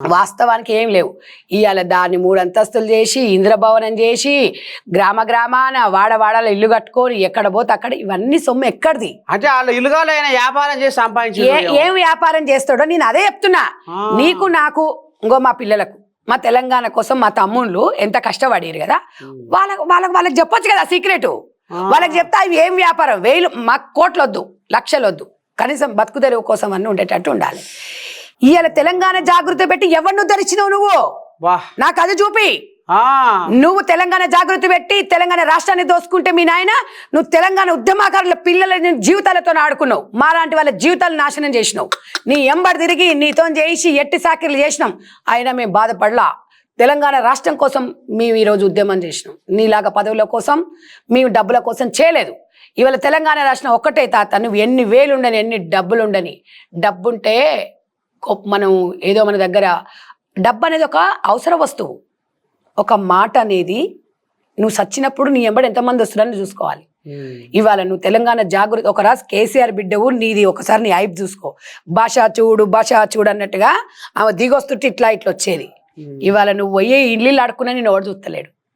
వాస్తవానికి ఏం లేవు. ఇవాళ దాన్ని 3 అంతస్తులు చేసి ఇంద్రభవనం చేసి గ్రామ గ్రామాన వాడవాడల ఇల్లు కట్టుకొని ఎక్కడ పోతే అక్కడ ఇవన్నీ సొమ్ము ఎక్కడిది? అంటే వాళ్ళు ఇల్లుగాలు అయినా వ్యాపారం చేసి సంపాదించి ఏం వ్యాపారం చేస్తాడో నేను అదే చెప్తున్నా. నీకు నాకు ఇంకో మా పిల్లలకు మా తెలంగాణ కోసం మా తమ్ముళ్ళు ఎంత కష్టపడారు కదా, వాళ్ళకి చెప్పొచ్చు కదా సీక్రెట్. వాళ్ళకి చెప్తే అవి ఏం వ్యాపారం, 1000 మాకు కోట్లు వద్దు, లక్షలు వద్దు, కనీసం బతుకు తెరువు కోసం అన్నీ ఉండేటట్టు ఉండాలి. ఇవాళ తెలంగాణ జాగృతి పెట్టి ఎవరిని ఉద్ధరించినావు నువ్వు? నాకు అది చూపి. నువ్వు తెలంగాణ జాగృతి పెట్టి తెలంగాణ రాష్ట్రాన్ని దోసుకుంటే మీ నాయన నువ్వు తెలంగాణ ఉద్యమకారుల పిల్లల జీవితాలతో ఆడుకున్నావు, మాలాంటి వాళ్ళ జీవితాలు నాశనం చేసినావు. నీ ఎంబడి తిరిగి నీతో చేసి ఎట్టి సాకిర్లు చేసినాం, అయినా మేము బాధపడలా. తెలంగాణ రాష్ట్రం కోసం మేము ఈరోజు ఉద్యమం చేసినాం, నీలాగా పదవుల కోసం మేము డబ్బుల కోసం చేయలేదు. ఇవాళ తెలంగాణ రాష్ట్రం ఒక్కటే తాత, నువ్వు ఎన్ని వేలు ఉండని ఎన్ని డబ్బులు ఉండని, డబ్బుంటే మనం ఏదో మన దగ్గర డబ్బు అనేది ఒక అవసర వస్తువు. ఒక మాట అనేది నువ్వు సచ్చినప్పుడు నీ ఎంబడి ఎంతమంది వస్తున్నారని చూసుకోవాలి. ఇవాళ నువ్వు తెలంగాణ జాగృతి ఒక రాజు కేసీఆర్ బిడ్డవు, నీది ఒకసారి నీ ఐపు చూసుకో. భాష చూడు అన్నట్టుగా ఆమె దిగొస్తుంటే ఇట్లా వచ్చేది. ఇవాళ నువ్వు పోయి ఇల్లు ఆడుకున్నా నేను ఎవడు చూస్తలేడు.